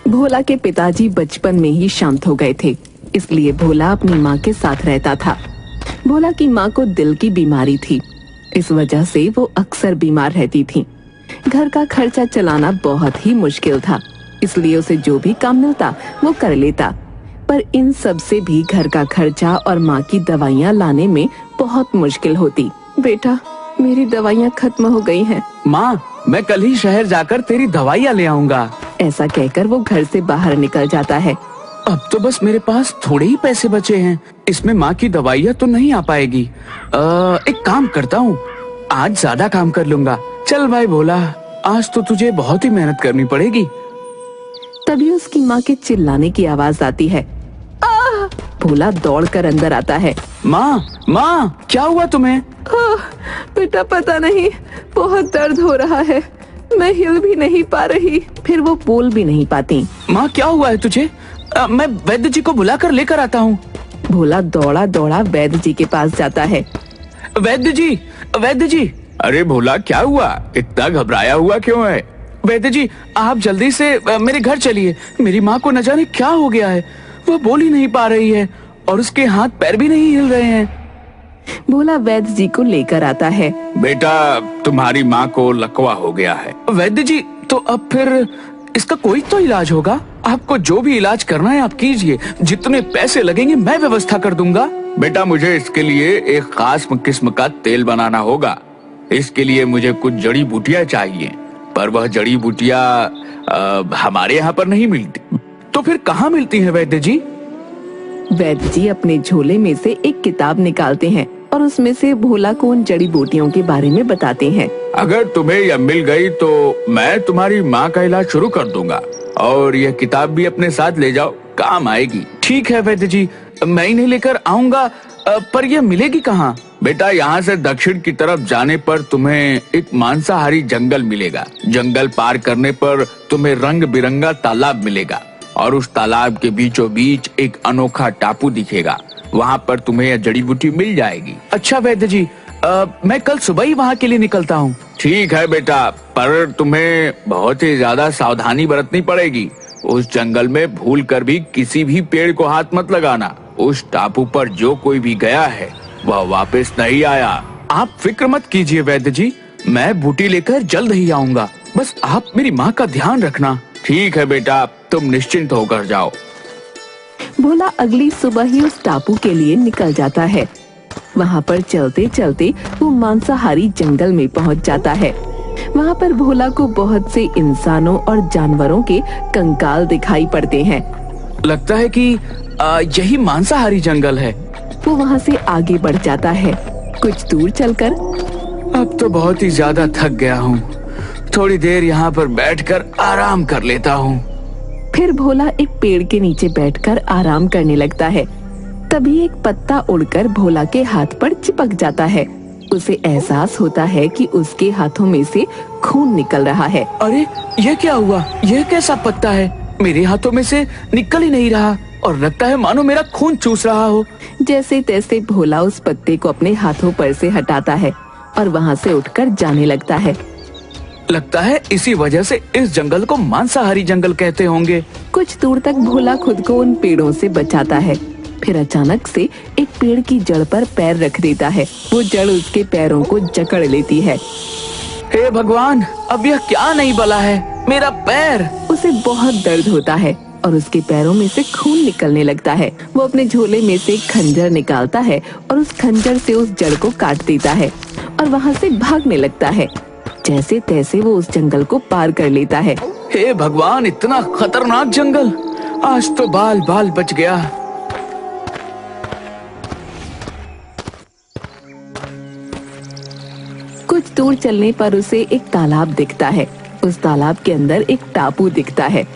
भोला के पिताजी बचपन में ही शांत हो गए थे, इसलिए भोला अपनी माँ के साथ रहता था। भोला की माँ को दिल की बीमारी थी, इस वजह से वो अक्सर बीमार रहती थी। घर का खर्चा चलाना बहुत ही मुश्किल था, इसलिए उसे जो भी काम मिलता वो कर लेता। पर इन सब से भी घर का खर्चा और माँ की दवाइयाँ लाने में बहुत मुश्किल होती। बेटा, मेरी दवाइयाँ खत्म हो गई हैं। माँ, मैं कल ही शहर जाकर तेरी दवाइयाँ ले आऊंगा। ऐसा कहकर वो घर से बाहर निकल जाता है। अब तो बस मेरे पास थोड़े ही पैसे बचे हैं, इसमें माँ की दवाइयाँ तो नहीं आ पाएगी। एक काम करता हूँ, आज ज्यादा काम कर लूंगा। चल भाई भोला, आज तो तुझे बहुत ही मेहनत करनी पड़ेगी। तभी उसकी माँ के चिल्लाने की आवाज आती है। भोला दौड़कर अंदर आता है। माँ, क्या हुआ तुम्हें? बेटा, पता नहीं, बहुत दर्द हो रहा है, मैं हिल भी नहीं पा रही। फिर वो बोल भी नहीं पाती। माँ, क्या हुआ है तुझे? मैं वैद्य जी को बुलाकर लेकर आता हूँ। भोला दौड़ा दौड़ा वैद्य जी के पास जाता है। वैद्य जी। अरे भोला, क्या हुआ? इतना घबराया हुआ क्यों है? वैद्य जी, आप जल्दी से मेरे घर चलिए। मेरी माँ को न जाने क्या हो गया है, वो बोल ही नहीं पा रही है और उसके हाथ पैर भी नहीं हिल रहे हैं। भोला वैद्य जी को लेकर आता है। बेटा, तुम्हारी माँ को लकवा हो गया है। वैद्य जी, तो अब फिर इसका कोई तो इलाज होगा। आपको जो भी इलाज करना है आप कीजिए, जितने पैसे लगेंगे मैं व्यवस्था कर दूंगा। बेटा, मुझे इसके लिए एक खास किस्म का तेल बनाना होगा। इसके लिए मुझे कुछ जड़ी बूटियाँ चाहिए, पर वह जड़ी बूटियाँ हमारे यहाँ पर नहीं मिलती। तो फिर कहाँ मिलती है वैद्य जी? वैद्य जी अपने झोले में से एक किताब निकालते हैं और उसमें से भोला को उन जड़ी बूटियों के बारे में बताते हैं। अगर तुम्हें यह मिल गई तो मैं तुम्हारी माँ का इलाज शुरू कर दूंगा, और यह किताब भी अपने साथ ले जाओ, काम आएगी। ठीक है वैद्य जी, मैं इन्हें लेकर आऊंगा। पर यह मिलेगी कहाँ? बेटा, यहाँ से दक्षिण की तरफ जाने पर तुम्हें एक मांसाहारी जंगल मिलेगा। जंगल पार करने पर तुम्हें रंग बिरंगा तालाब मिलेगा, और उस तालाब के बीचों बीच एक अनोखा टापू दिखेगा। वहाँ पर तुम्हें यह जड़ी बूटी मिल जाएगी। अच्छा वैद्य जी, मैं कल सुबह ही वहाँ के लिए निकलता हूँ। ठीक है बेटा, पर तुम्हें बहुत ही ज्यादा सावधानी बरतनी पड़ेगी। उस जंगल में भूल कर भी किसी भी पेड़ को हाथ मत लगाना। उस टापू पर जो कोई भी गया है वह वापस नहीं आया। आप फिक्र मत कीजिए वैद्य जी, मैं बूटी लेकर जल्द ही आऊंगा। बस आप मेरी माँ का ध्यान रखना। ठीक है बेटा, तुम निश्चिंत होकर जाओ। भोला अगली सुबह ही उस टापू के लिए निकल जाता है। वहाँ पर चलते चलते वो मांसाहारी जंगल में पहुँच जाता है। वहाँ पर भोला को बहुत से इंसानों और जानवरों के कंकाल दिखाई पड़ते हैं। लगता है कि यही मांसाहारी जंगल है। वो वहाँ से आगे बढ़ जाता है। कुछ दूर चलकर, अब तो बहुत ही ज्यादा थक गया हूँ, थोड़ी देर यहाँ पर बैठकर आराम कर लेता हूँ। फिर भोला एक पेड़ के नीचे बैठकर आराम करने लगता है। तभी एक पत्ता उड़कर भोला के हाथ पर चिपक जाता है। उसे एहसास होता है कि उसके हाथों में से खून निकल रहा है। अरे, ये क्या हुआ? यह कैसा पत्ता है? मेरे हाथों में से निकल ही नहीं रहा, और लगता है मानो मेरा खून चूस रहा हो। जैसे तैसे भोला उस पत्ते को अपने हाथों पर से हटाता है और वहाँ से उठकर जाने लगता है। लगता है इसी वजह से इस जंगल को मांसाहारी जंगल कहते होंगे। कुछ दूर तक भोला खुद को उन पेड़ों से बचाता है। फिर अचानक से एक पेड़ की जड़ पर पैर रख देता है। वो जड़ उसके पैरों को जकड़ लेती है। हे भगवान, अब यह क्या नहीं बला है, मेरा पैर! उसे बहुत दर्द होता है और उसके पैरों में से खून निकलने लगता है। वो अपने झोले में से एक खंजर निकालता है और उस खंजर से उस जड़ को काट देता है और वहाँ से भागने लगता है। जैसे तैसे वो उस जंगल को पार कर लेता है। हे भगवान, इतना खतरनाक जंगल! आज तो बाल बाल बच गया। कुछ दूर चलने पर उसे एक तालाब दिखता है। उस तालाब के अंदर एक टापू दिखता है।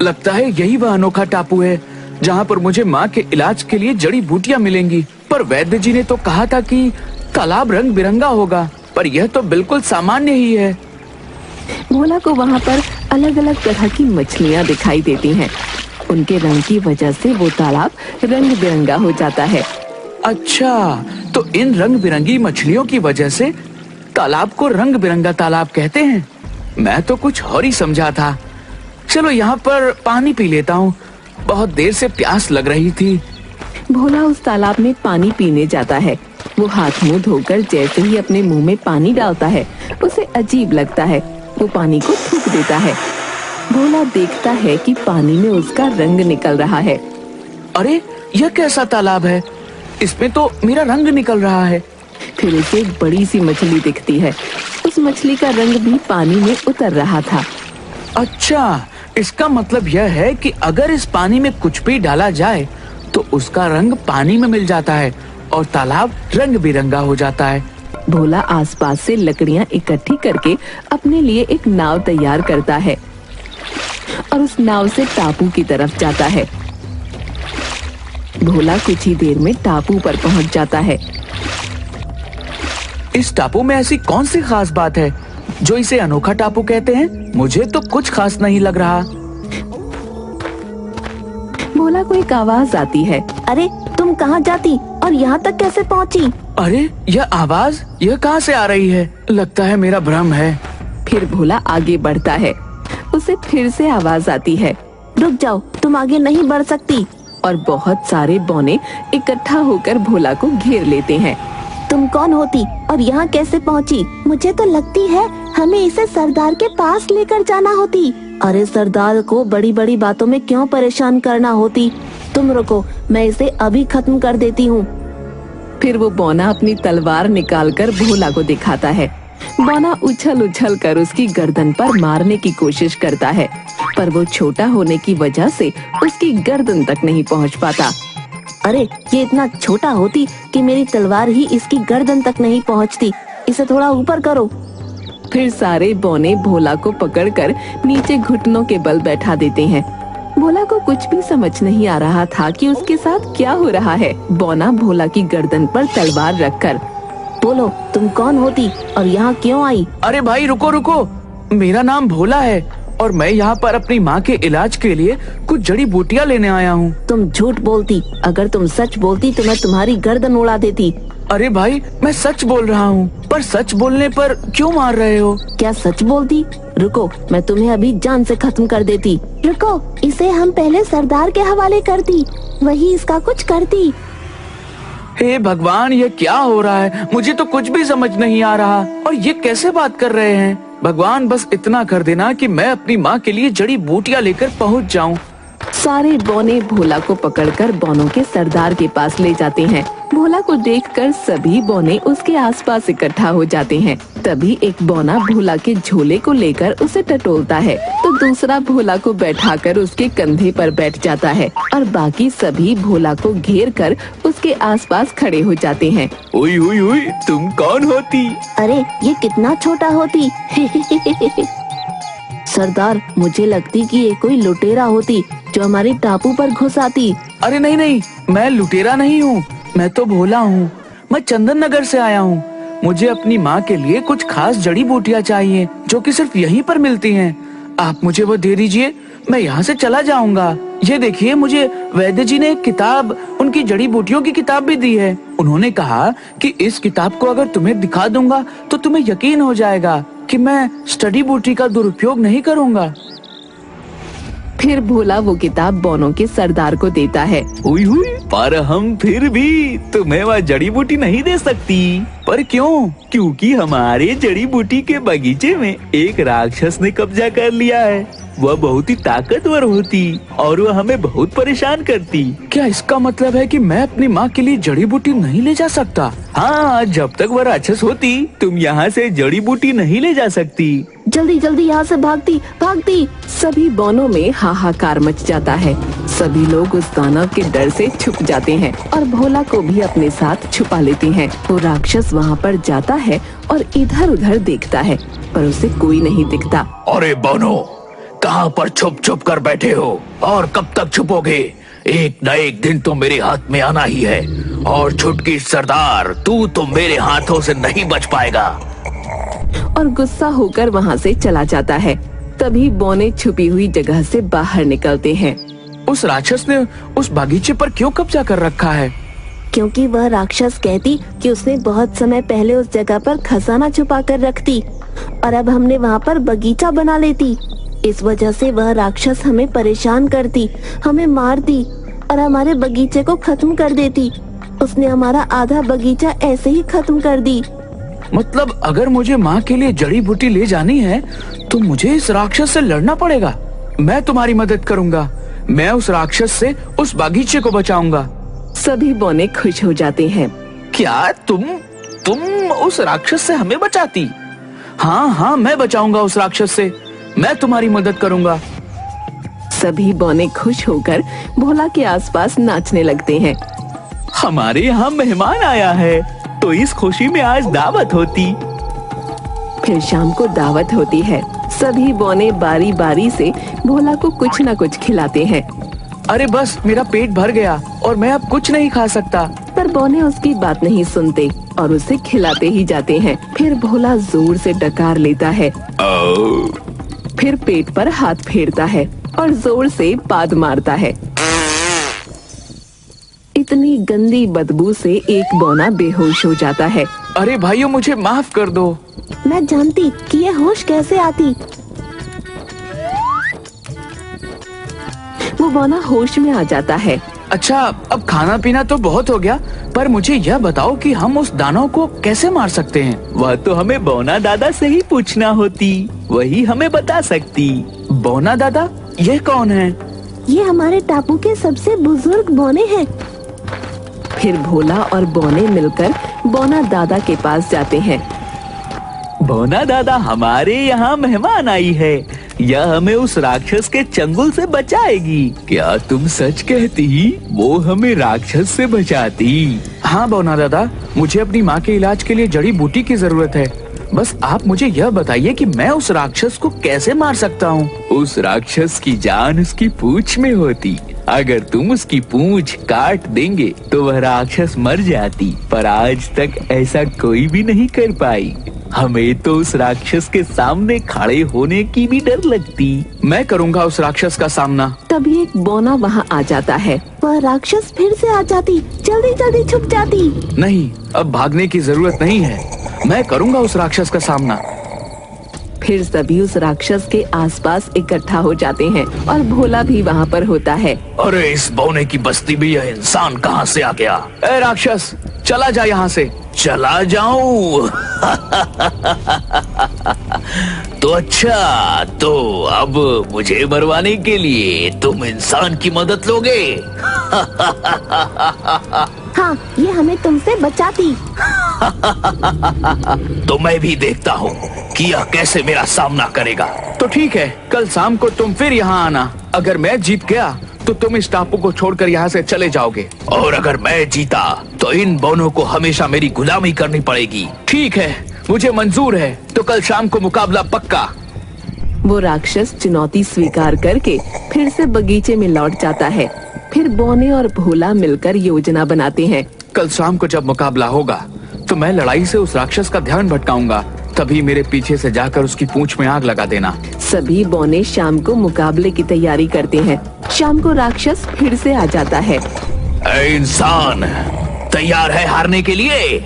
लगता है यही वह अनोखा टापू है जहाँ पर मुझे माँ के इलाज के लिए जड़ी बूटियाँ मिलेंगी। पर वैद्य जी ने तो कहा था कि तालाब रंग बिरंगा होगा, पर यह तो बिल्कुल सामान्य ही है। भोला को वहाँ पर अलग अलग तरह की मछलियाँ दिखाई देती हैं। उनके रंग की वजह से वो तालाब रंग बिरंगा हो जाता है। अच्छा, तो इन रंग बिरंगी मछलियों की वजह से तालाब को रंग बिरंगा तालाब कहते हैं। मैं तो कुछ और ही समझा था। चलो यहाँ पर पानी पी लेता हूँ, बहुत देर से प्यास लग रही थी। भोला उस तालाब में पानी पीने जाता है। वो हाथ मुंह धोकर जैसे ही अपने मुंह में पानी डालता है, उसे अजीब लगता है। वो पानी को थूक देता है। भोला देखता है कि पानी में उसका रंग निकल रहा है। अरे यह कैसा तालाब है, इसमें तो मेरा रंग निकल रहा है। फिर उसे एक बड़ी सी मछली दिखती है। उस मछली का रंग भी पानी में उतर रहा था। अच्छा, इसका मतलब यह है कि अगर इस पानी में कुछ भी डाला जाए तो उसका रंग पानी में मिल जाता है और तालाब रंग बिरंगा हो जाता है। भोला आसपास से लकड़ियां इकट्ठी करके अपने लिए एक नाव तैयार करता है और उस नाव से टापू की तरफ जाता है। भोला कुछ ही देर में टापू पर पहुंच जाता है। इस टापू में ऐसी कौन सी खास बात है जो इसे अनोखा टापू कहते हैं? मुझे तो कुछ खास नहीं लग रहा। भोला को एक आवाज आती है। अरे तुम कहाँ जाती और यहाँ तक कैसे पहुँची? अरे यह आवाज यह कहाँ से आ रही है? लगता है मेरा भ्रम है। फिर भोला आगे बढ़ता है। उसे फिर से आवाज आती है, रुक जाओ, तुम आगे नहीं बढ़ सकती। और बहुत सारे बौने इकट्ठा होकर भोला को घेर लेते हैं। तुम कौन होती और यहाँ कैसे पहुँची? मुझे तो लगती है हमें इसे सरदार के पास लेकर जाना होती। अरे सरदार को बड़ी बड़ी बातों में क्यों परेशान करना होती? तुम रुको, मैं इसे अभी खत्म कर देती हूँ। फिर वो बौना अपनी तलवार निकालकर भोला को दिखाता है। बौना उछल उछल कर उसकी गर्दन पर मारने की कोशिश करता है, पर वो छोटा होने की वजह से उसकी गर्दन तक नहीं पहुंच पाता। अरे ये इतना छोटा होती कि मेरी तलवार ही इसकी गर्दन तक नहीं पहुंचती। इसे थोड़ा ऊपर करो। फिर सारे बौने भोला को पकड़कर नीचे घुटनों के बल बैठा देते हैं। भोला को कुछ भी समझ नहीं आ रहा था कि उसके साथ क्या हो रहा है। बौना भोला की गर्दन पर तलवार रखकर, बोलो तुम कौन होती और यहाँ क्यों आई? अरे भाई रुको रुको, मेरा नाम भोला है और मैं यहाँ पर अपनी माँ के इलाज के लिए कुछ जड़ी बूटियाँ लेने आया हूँ। तुम झूठ बोलती। अगर तुम सच बोलती तो मैं तुम्हारी गर्दन उड़ा देती। अरे भाई मैं सच बोल रहा हूँ, पर सच बोलने पर क्यों मार रहे हो? क्या सच बोलती? रुको, मैं तुम्हें अभी जान से खत्म कर देती। रुको, इसे हम पहले सरदार के हवाले करती, वही इसका कुछ करती। हे भगवान, ये क्या हो रहा है? मुझे तो कुछ भी समझ नहीं आ रहा। और ये कैसे बात कर रहे हैं? भगवान बस इतना कर देना कि मैं अपनी माँ के लिए जड़ी बूटियाँ लेकर पहुँच जाऊँ। सारे बौने भोला को पकड़कर बौनों के सरदार के पास ले जाते हैं। भोला को देखकर सभी बौने उसके आसपास इकट्ठा हो जाते हैं। तभी एक बौना भोला के झोले को लेकर उसे टटोलता है, तो दूसरा भोला को बैठाकर उसके कंधे पर बैठ जाता है और बाकी सभी भोला को घेर कर उसके आसपास खड़े हो जाते हैं। उई उई उई, तुम कौन होती? अरे ये कितना छोटा होती। सरदार, मुझे लगती कि ये कोई लुटेरा होती जो हमारी टापू पर घुस आती। अरे नहीं नहीं, मैं लुटेरा नहीं हूँ, मैं तो भोला हूँ। मैं चंदन नगर से आया हूँ। मुझे अपनी माँ के लिए कुछ खास जड़ी बूटियाँ चाहिए जो कि सिर्फ यहीं पर मिलती हैं। आप मुझे वो दे दीजिए, मैं यहाँ से चला जाऊंगा। ये देखिए, मुझे वैद्य जी ने एक किताब, उनकी जड़ी बूटियों की किताब भी दी है। उन्होंने कहा कि इस किताब को अगर तुम्हें दिखा दूंगा तो तुम्हें यकीन हो जाएगा कि मैं स्टडी बूटी का दुरुपयोग नहीं करूंगा। फिर भोला वो किताब बौनों के सरदार को देता है। हुई हुई, पर हम फिर भी तुम्हें वह जड़ी बूटी नहीं दे सकती। पर क्यों? क्योंकि हमारे जड़ी बूटी के बगीचे में एक राक्षस ने कब्जा कर लिया है। वह बहुत ही ताकतवर होती और वह हमें बहुत परेशान करती। क्या इसका मतलब है कि मैं अपनी माँ के लिए जड़ी बूटी नहीं ले जा सकता? हाँ, जब तक वह राक्षस होती तुम यहाँ से जड़ी बूटी नहीं ले जा सकती। जल्दी जल्दी यहाँ से भागती भागती। सभी बौनों में हाहाकार मच जाता है। सभी लोग उस दानव के डर से छुप जाते हैं और भोला को भी अपने साथ छुपा लेते हैं। वो राक्षस वहाँ पर जाता है और इधर उधर देखता है, पर उसे कोई नहीं दिखता। अरे बौनो, कहाँ पर छुप छुप कर बैठे हो और कब तक छुपोगे? एक न एक दिन तो मेरे हाथ में आना ही है और छुटकी सरदार, तू तो मेरे हाथों से नहीं बच पाएगा। और गुस्सा होकर वहाँ से चला जाता है। तभी बौने छुपी हुई जगह से बाहर निकलते हैं। उस राक्षस ने उस बागीचे पर क्यों कब्जा कर रखा है? क्योंकि वह राक्षस कहती कि उसने बहुत समय पहले उस जगह पर खजाना छुपा कर रख दी और अब हमने वहाँ पर बगीचा बना लेती। इस वजह से वह राक्षस हमें परेशान करती, हमें मारती और हमारे बगीचे को खत्म कर देती। उसने हमारा आधा बगीचा ऐसे ही खत्म कर दी। मतलब अगर मुझे माँ के लिए जड़ी बूटी ले जानी है तो मुझे इस राक्षस से लड़ना पड़ेगा। मैं तुम्हारी मदद करूंगा। मैं उस राक्षस से उस बागीचे को बचाऊंगा। सभी बौने खुश हो जाते हैं। क्या तुम उस राक्षस से हमें बचाती? हाँ, मैं बचाऊंगा उस राक्षस से। मैं तुम्हारी मदद करूंगा। सभी बौने खुश होकर भोला के आसपास नाचने लगते हैं। हमारे यहाँ मेहमान आया है तो इस खुशी में आज दावत होती। फिर शाम को दावत होती है। सभी बौने बारी बारी से भोला को कुछ न कुछ खिलाते हैं। अरे बस, मेरा पेट भर गया और मैं अब कुछ नहीं खा सकता। पर बौने उसकी बात नहीं सुनते और उसे खिलाते ही जाते हैं। फिर भोला जोर से डकार लेता है। फिर पेट पर हाथ फेरता है और जोर से पाद मारता है। इतनी गंदी बदबू से एक बौना बेहोश हो जाता है। अरे भाइयों, मुझे माफ कर दो। मैं जानती कि ये होश कैसे आती। वो बौना होश में आ जाता है। अच्छा, अब खाना पीना तो बहुत हो गया, पर मुझे यह बताओ कि हम उस दानव को कैसे मार सकते हैं? वह तो हमें बौना दादा से ही पूछना होती, वही हमें बता सकती। बौना दादा? यह कौन है? ये हमारे टापू के सबसे बुजुर्ग बौने हैं। फिर भोला और बौने मिलकर बौना दादा के पास जाते हैं। बौना दादा, हमारे यहाँ मेहमान आई है। यह हमें उस राक्षस के चंगुल से बचाएगी। क्या तुम सच कहती? वो हमें राक्षस से बचाती। हाँ बौना दादा, मुझे अपनी माँ के इलाज के लिए जड़ी बूटी की जरूरत है। बस आप मुझे यह बताइए कि मैं उस राक्षस को कैसे मार सकता हूँ? उस राक्षस की जान उसकी पूंछ में होती। अगर तुम उसकी पूंछ काट देंगे तो वह राक्षस मर जाती, पर आज तक ऐसा कोई भी नहीं कर पाई। हमें तो उस राक्षस के सामने खड़े होने की भी डर लगती। मैं करूँगा उस राक्षस का सामना। तभी एक बौना वहाँ आ जाता है। वह राक्षस फिर से आ जाती, जल्दी जल्दी छुप जाती। नहीं, अब भागने की जरूरत नहीं है। मैं करूँगा उस राक्षस का सामना। फिर सभी उस राक्षस के आसपास इकट्ठा हो जाते हैं और भोला भी वहाँ पर होता है। अरे इस बौने की बस्ती में यह इंसान कहाँ से आ गया? ए राक्षस, चला जा यहाँ से। चला जाऊं? तो अच्छा, तो अब मुझे मरवाने के लिए तुम इंसान की मदद लोगे? हाँ, ये हमें तुमसे बचाती। तो मैं भी देखता हूँ कि यह कैसे मेरा सामना करेगा। तो ठीक है, कल शाम को तुम फिर यहाँ आना। अगर मैं जीत गया तो तुम इस टापू को छोड़कर यहाँ से चले जाओगे। और अगर मैं जीता तो इन बौनों को हमेशा मेरी गुलामी करनी पड़ेगी। ठीक है, मुझे मंजूर है। तो कल शाम को मुकाबला पक्का। वो राक्षस चुनौती स्वीकार करके फिर से बगीचे में लौट जाता है। फिर बौने और भोला मिलकर योजना बनाते हैं। कल शाम को जब मुकाबला होगा तो मैं लड़ाई से उस राक्षस का ध्यान भटकाऊंगा। तभी मेरे पीछे से जाकर उसकी पूंछ में आग लगा देना। सभी बौने शाम को मुकाबले की तैयारी करते हैं। शाम को राक्षस फिर से आ जाता है। ऐ इंसान, तैयार है हारने के लिए?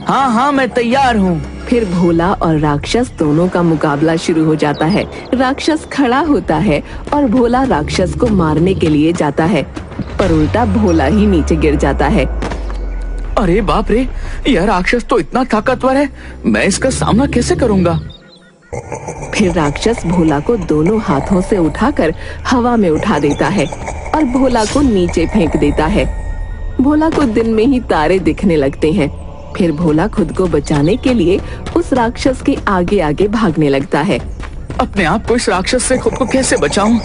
हाँ, मैं तैयार हूँ। फिर भोला और राक्षस दोनों का मुकाबला शुरू हो जाता है। राक्षस खड़ा होता है और भोला राक्षस को मारने के लिए जाता है, पर उल्टा भोला ही नीचे गिर जाता है। अरे बाप रे, यह राक्षस तो इतना ताकतवर है, मैं इसका सामना कैसे करूँगा? फिर राक्षस भोला को दोनों हाथों से उठाकर हवा में उठा देता है और भोला को नीचे फेंक देता है। भोला को दिन में ही तारे दिखने लगते हैं। फिर भोला खुद को बचाने के लिए उस राक्षस के आगे आगे भागने लगता है। अपने आप को इस राक्षस से खुद को कैसे बचाऊं?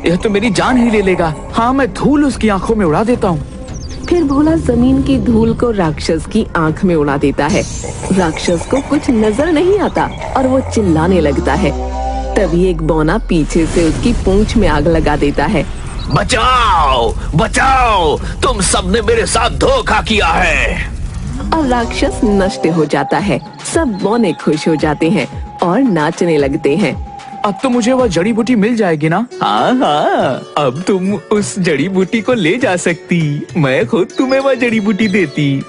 यह तो मेरी जान ही ले लेगा। हाँ, मैं धूल उसकी आंखों में उड़ा देता हूँ। फिर भोला जमीन की धूल को राक्षस की आंख में उड़ा देता है। राक्षस को कुछ नजर नहीं आता और वो चिल्लाने लगता है। तभी एक बौना पीछे से उसकी पूंछ में आग लगा देता है। बचाओ, बचाओ, तुम सबने मेरे साथ धोखा किया है। और राक्षस नष्ट हो जाता है। सब बौने खुश हो जाते हैं और नाचने लगते हैं। अब तो मुझे वह जड़ी बूटी मिल जाएगी ना? हाँ, अब तुम उस जड़ी बूटी को ले जा सकती। मैं खुद तुम्हें वह जड़ी बूटी देती।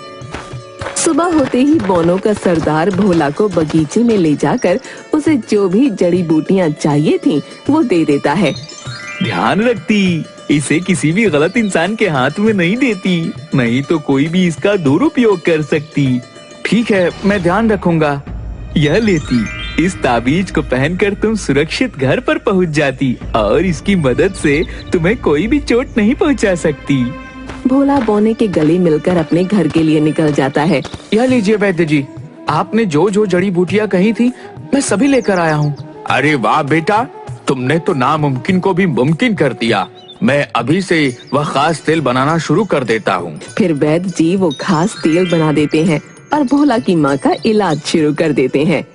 सुबह होते ही बोनो का सरदार भोला को बगीचे में ले जाकर उसे जो भी जड़ी बूटियां चाहिए थीं, वो दे देता है। ध्यान रखती, इसे किसी भी गलत इंसान के हाथ में नहीं देती, नहीं तो कोई भी इसका दुरुपयोग कर सकती। ठीक है, मैं ध्यान रखूंगा। यह लेती, इस ताबीज को पहनकर तुम सुरक्षित घर पर पहुंच जाती और इसकी मदद से तुम्हें कोई भी चोट नहीं पहुंचा सकती। भोला बोने के गले मिलकर अपने घर के लिए निकल जाता है। यह लीजिए वैद्य जी, आपने जो जो जड़ी बूटियां कही थी मैं सभी लेकर आया हूँ। अरे वाह बेटा, तुमने तो नामुमकिन को भी मुमकिन कर दिया। मैं अभी से वह खास तेल बनाना शुरू कर देता हूँ। फिर वैद्य जी वो खास तेल बना देते हैं और भोला की माँ का इलाज शुरू कर देते हैं।